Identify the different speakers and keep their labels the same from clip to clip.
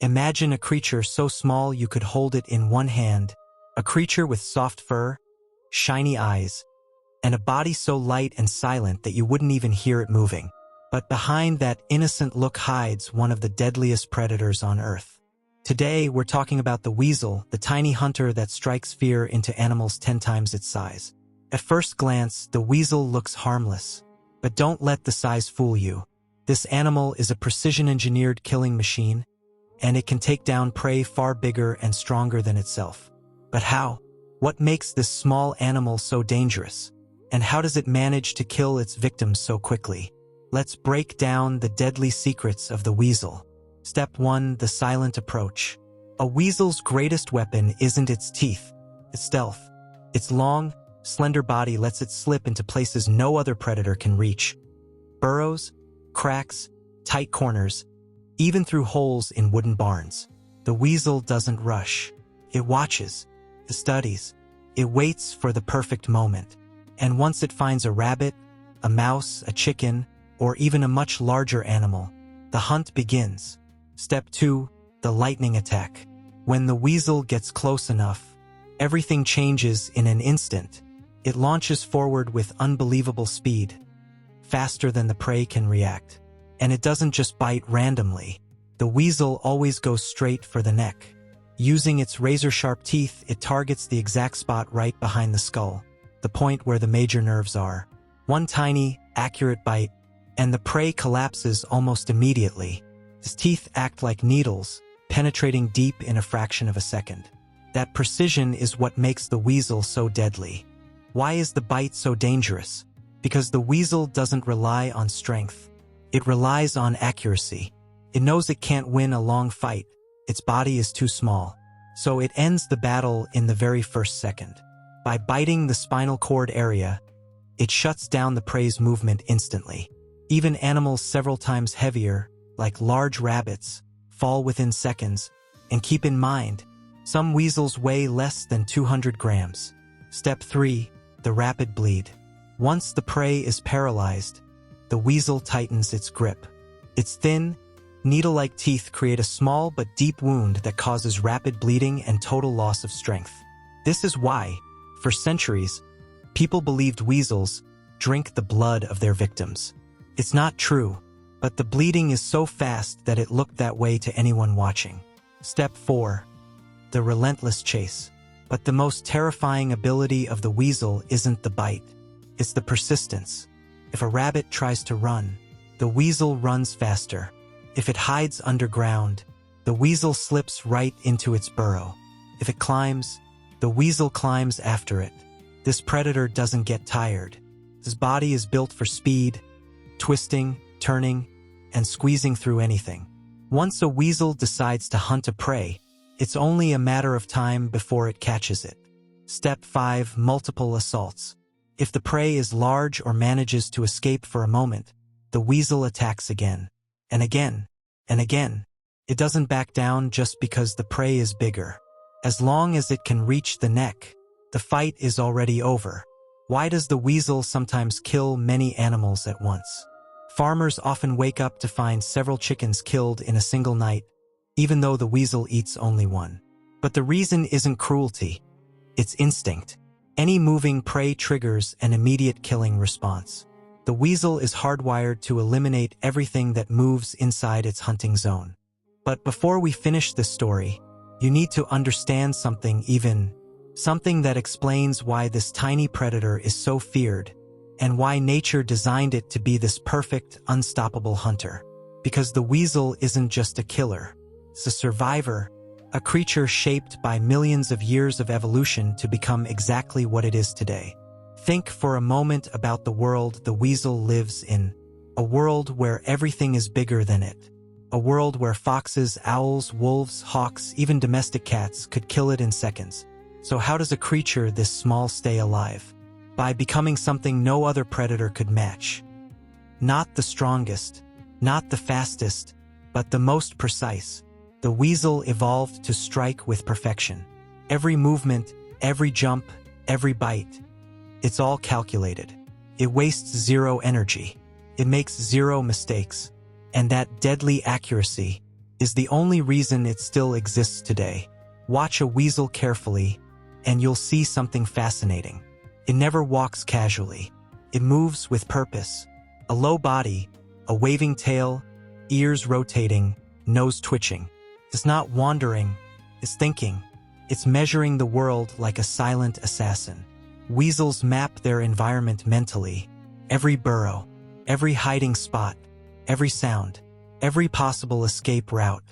Speaker 1: Imagine a creature so small you could hold it in one hand, a creature with soft fur, shiny eyes, and a body so light and silent that you wouldn't even hear it moving. But behind that innocent look hides one of the deadliest predators on Earth. Today, we're talking about the weasel, the tiny hunter that strikes fear into animals 10 times its size. At first glance, the weasel looks harmless. But don't let the size fool you. This animal is a precision-engineered killing machine, and it can take down prey far bigger and stronger than itself. But how? What makes this small animal so dangerous? And how does it manage to kill its victims so quickly? Let's break down the deadly secrets of the weasel. Step 1. The silent approach. A weasel's greatest weapon isn't its teeth, it's stealth. Its long, slender body lets it slip into places no other predator can reach. Burrows, cracks, tight corners, even through holes in wooden barns. The weasel doesn't rush. It watches, it studies, it waits for the perfect moment. And once it finds a rabbit, a mouse, a chicken, or even a much larger animal, the hunt begins. Step 2. The lightning attack. When the weasel gets close enough, everything changes in an instant. It launches forward with unbelievable speed, faster than the prey can react. And it doesn't just bite randomly. The weasel always goes straight for the neck. Using its razor-sharp teeth, it targets the exact spot right behind the skull, the point where the major nerves are. One tiny, accurate bite, and the prey collapses almost immediately. Its teeth act like needles, penetrating deep in a fraction of a second. That precision is what makes the weasel so deadly. Why is the bite so dangerous? Because the weasel doesn't rely on strength. It relies on accuracy. It knows it can't win a long fight. Its body is too small. So it ends the battle in the very first second. By biting the spinal cord area, it shuts down the prey's movement instantly. Even animals several times heavier, like large rabbits, fall within seconds. And keep in mind, some weasels weigh less than 200 grams. Step 3. The rapid bleed. Once the prey is paralyzed, the weasel tightens its grip. Its thin, needle-like teeth create a small but deep wound that causes rapid bleeding and total loss of strength. This is why, for centuries, people believed weasels drink the blood of their victims. It's not true, but the bleeding is so fast that it looked that way to anyone watching. Step 4. The relentless chase. But the most terrifying ability of the weasel isn't the bite. It's the persistence. If a rabbit tries to run, the weasel runs faster. If it hides underground, the weasel slips right into its burrow. If it climbs, the weasel climbs after it. This predator doesn't get tired. His body is built for speed, twisting, turning, and squeezing through anything. Once a weasel decides to hunt a prey, it's only a matter of time before it catches it. Step 5. Multiple assaults. If the prey is large or manages to escape for a moment, the weasel attacks again, and again, and again. It doesn't back down just because the prey is bigger. As long as it can reach the neck, the fight is already over. Why does the weasel sometimes kill many animals at once? Farmers often wake up to find several chickens killed in a single night, even though the weasel eats only one. But the reason isn't cruelty, it's instinct. Any moving prey triggers an immediate killing response. The weasel is hardwired to eliminate everything that moves inside its hunting zone. But before we finish this story, you need to understand something that explains why this tiny predator is so feared, and why nature designed it to be this perfect, unstoppable hunter. Because the weasel isn't just a killer, it's a survivor, a creature shaped by millions of years of evolution to become exactly what it is today. Think for a moment about the world the weasel lives in, a world where everything is bigger than it, a world where foxes, owls, wolves, hawks, even domestic cats could kill it in seconds. So how does a creature this small stay alive? By becoming something no other predator could match. Not the strongest, not the fastest, but the most precise. The weasel evolved to strike with perfection. Every movement, every jump, every bite, it's all calculated. It wastes zero energy. It makes zero mistakes. And that deadly accuracy, is the only reason it still exists today. Watch a weasel carefully, and you'll see something fascinating. It never walks casually. It moves with purpose. A low body, a waving tail, ears rotating, nose twitching. It's not wandering, it's thinking. It's measuring the world like a silent assassin. Weasels map their environment mentally. Every burrow, every hiding spot, every sound, every possible escape route.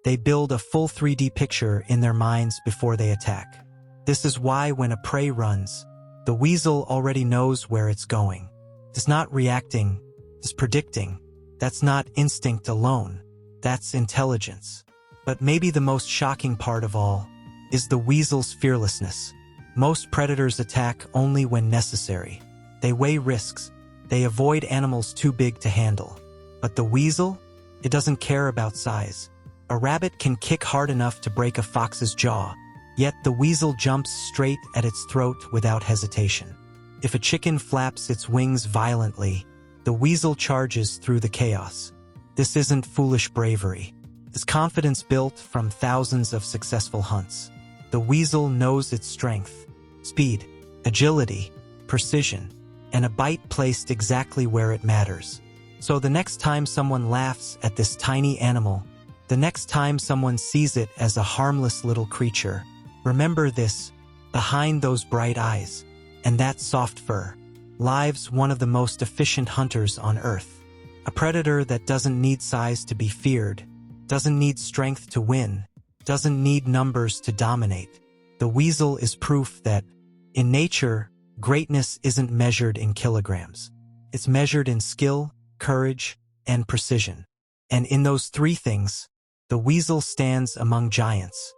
Speaker 1: They build a full 3D picture in their minds before they attack. This is why when a prey runs, the weasel already knows where it's going. It's not reacting, it's predicting. That's not instinct alone, that's intelligence. But maybe the most shocking part of all is the weasel's fearlessness. Most predators attack only when necessary. They weigh risks, they avoid animals too big to handle. But the weasel? It doesn't care about size. A rabbit can kick hard enough to break a fox's jaw, yet the weasel jumps straight at its throat without hesitation. If a chicken flaps its wings violently, the weasel charges through the chaos. This isn't foolish bravery. It's confidence built from thousands of successful hunts. The weasel knows its strength, speed, agility, precision, and a bite placed exactly where it matters. So the next time someone laughs at this tiny animal, the next time someone sees it as a harmless little creature, remember this: behind those bright eyes and that soft fur lives one of the most efficient hunters on Earth. A predator that doesn't need size to be feared, doesn't need strength to win, doesn't need numbers to dominate. The weasel is proof that, in nature, greatness isn't measured in kilograms. It's measured in skill, courage, and precision. And in those three things, the weasel stands among giants.